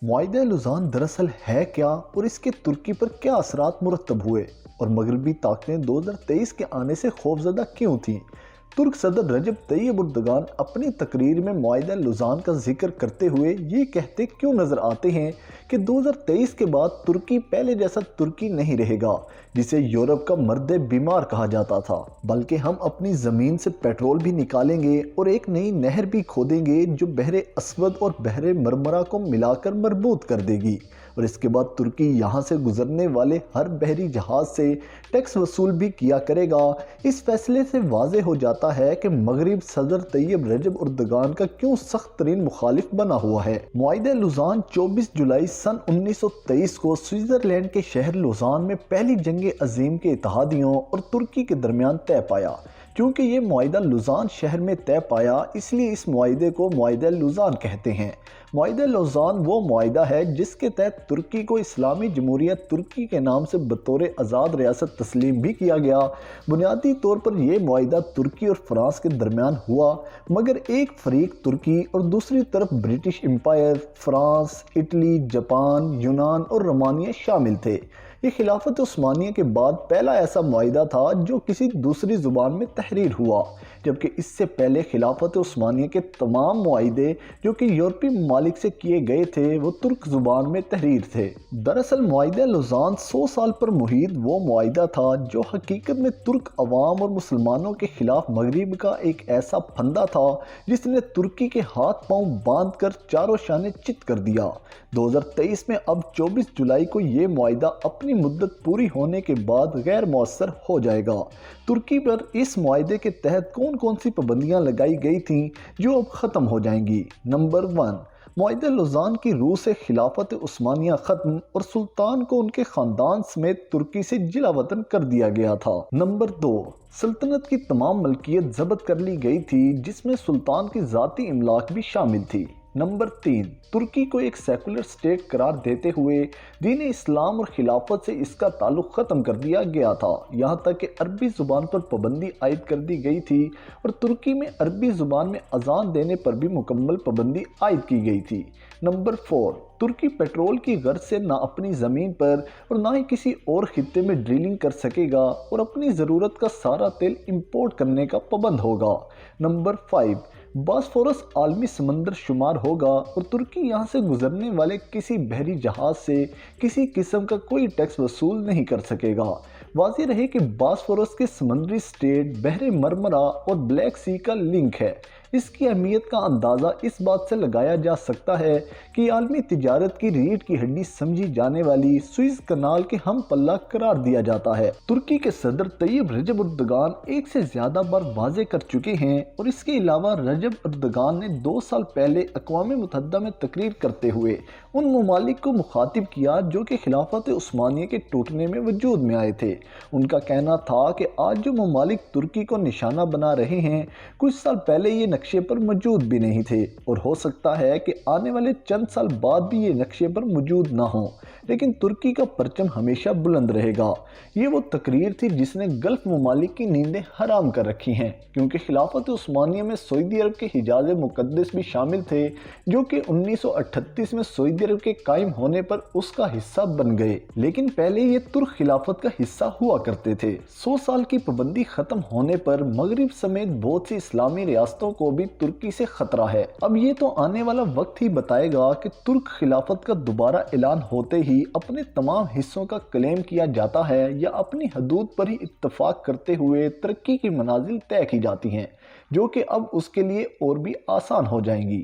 معاہدہ لوزان دراصل ہے کیا اور اس کے ترکی پر کیا اثرات مرتب ہوئے، اور مغربی طاقتیں 2023 کے آنے سے خوفزدہ کیوں تھیں؟ ترک صدر رجب طیب اردگان اپنی تقریر میں معاہدہ لوزان کا ذکر کرتے ہوئے یہ کہتے کیوں نظر آتے ہیں کہ 2023 کے بعد ترکی پہلے جیسا ترکی نہیں رہے گا جسے یورپ کا مرد بیمار کہا جاتا تھا، بلکہ ہم اپنی زمین سے پیٹرول بھی نکالیں گے اور ایک نئی نہر بھی کھودیں گے جو بحر اسود اور بحر مرمرا کو ملا کر مربوط کر دے گی، اور اس کے بعد ترکی یہاں سے گزرنے والے ہر بحری جہاز سے ٹیکس وصول بھی کیا کرے گا۔ اس فیصلے سے واضح ہو جاتا ہے کہ مغرب صدر طیب رجب اردگان کا کیوں سخت ترین مخالف بنا ہوا ہے۔ معاہدہ لوزان 24 جولائی سن 1923 کو سوئٹزرلینڈ کے شہر لوزان میں پہلی جنگ عظیم کے اتحادیوں اور ترکی کے درمیان طے پایا۔ کیونکہ یہ معاہدہ لوزان شہر میں طے پایا، اس لیے اس معاہدے کو معاہدہ لوزان کہتے ہیں۔ معاہدہ لوزان وہ معاہدہ ہے جس کے تحت ترکی کو اسلامی جمہوریہ ترکی کے نام سے بطور آزاد ریاست تسلیم بھی کیا گیا۔ بنیادی طور پر یہ معاہدہ ترکی اور فرانس کے درمیان ہوا، مگر ایک فریق ترکی اور دوسری طرف British umpire, France, Italy, Japan, یونان اور رومانیہ شامل تھے۔ یہ خلافت عثمانیہ کے بعد پہلا ایسا معاہدہ تھا جو کسی دوسری زبان میں تحریر ہوا، جبکہ اس سے پہلے خلافت عثمانیہ کے تمام معاہدے جو کہ یورپی ممالک سے کیے گئے تھے وہ ترک زبان میں تحریر تھے۔ دراصل معاہدہ لوزان 100 سال پر محیط وہ معاہدہ تھا جو حقیقت میں ترک عوام اور مسلمانوں کے خلاف مغرب کا ایک ایسا پھندہ تھا جس نے ترکی کے ہاتھ پاؤں باندھ کر چاروں شانے چت کر دیا۔ 2023 میں اب 24 جولائی کو یہ معاہدہ اپنی مدت پوری ہونے کے بعد غیر مؤثر ہو جائے گا۔ ترکی پر اس معاہدے کے تحت کون سی پابندیاں لگائی گئی تھیں جو اب ختم ہو جائیں گی؟ نمبر 1، معاہدہ لوزان کی روح سے خلافت عثمانیہ ختم اور سلطان کو ان کے خاندان سمیت ترکی سے جلا وطن کر دیا گیا تھا۔ نمبر 2، سلطنت کی تمام ملکیت ضبط کر لی گئی تھی جس میں سلطان کی ذاتی املاک بھی شامل تھی۔ نمبر 3، ترکی کو ایک سیکولر اسٹیٹ قرار دیتے ہوئے دین اسلام اور خلافت سے اس کا تعلق ختم کر دیا گیا تھا، یہاں تک کہ عربی زبان پر پابندی عائد کر دی گئی تھی اور ترکی میں عربی زبان میں اذان دینے پر بھی مکمل پابندی عائد کی گئی تھی۔ نمبر 4، ترکی پیٹرول کی غرض سے نہ اپنی زمین پر اور نہ ہی کسی اور خطے میں ڈرلنگ کر سکے گا اور اپنی ضرورت کا سارا تیل امپورٹ کرنے کا پابند ہوگا۔ نمبر 5، باسفورس عالمی سمندر شمار ہوگا اور ترکی یہاں سے گزرنے والے کسی بحری جہاز سے کسی قسم کا کوئی ٹیکس وصول نہیں کر سکے گا۔ واضح رہے کہ باسفورس کے سمندری اسٹیٹ بحر مرمرا اور بلیک سی کا لنک ہے۔ اس کی اہمیت کا اندازہ اس بات سے لگایا جا سکتا ہے کہ عالمی تجارت کی ریڑھ کی ہڈی سمجھی جانے والی سوئز کنال کے ہم پلہ قرار دیا جاتا ہے۔ ترکی کے صدر طیب رجب اردگان ایک سے زیادہ بار واضح کر چکے ہیں، اور اس کے علاوہ رجب اردگان نے 2 سال پہلے اقوام متحدہ میں تقریر کرتے ہوئے ان ممالک کو مخاطب کیا جو کہ خلافت عثمانیہ کے ٹوٹنے میں وجود میں آئے تھے۔ ان کا کہنا تھا کہ آج جو ممالک ترکی کو نشانہ بنا رہے ہیں کچھ سال پہلے یہ نقشے پر موجود بھی نہیں تھے، اور ہو سکتا ہے کہ آنے والے چند سال بعد بھی یہ نقشے پر موجود نہ ہوں، لیکن ترکی کا پرچم ہمیشہ بلند رہے گا۔ یہ وہ تقریر تھی جس نے گلف ممالک کی نیندیں حرام کر رکھی ہیں، کیونکہ خلافت عثمانیہ میں سعودی عرب کے حجاز مقدس بھی شامل تھے جو کہ 1938 میں سعودی عرب کے قائم ہونے پر اس کا حصہ بن گئے، لیکن پہلے یہ ترک خلافت کا حصہ ہوا کرتے تھے۔ 100 سال کی پابندی ختم ہونے پر مغرب سمیت بہت سی اسلامی ریاستوں کو بھی ترکی سے خطرہ ہے۔ اب یہ تو آنے والا وقت ہی بتائے گا کہ ترک خلافت کا دوبارہ اعلان ہوتے ہی اپنے تمام حصوں کا کلیم کیا جاتا ہے یا اپنی حدود پر ہی اتفاق کرتے ہوئے ترقی کی منازل طے کی جاتی ہیں، جو کہ اب اس کے لیے اور بھی آسان ہو جائیں گی۔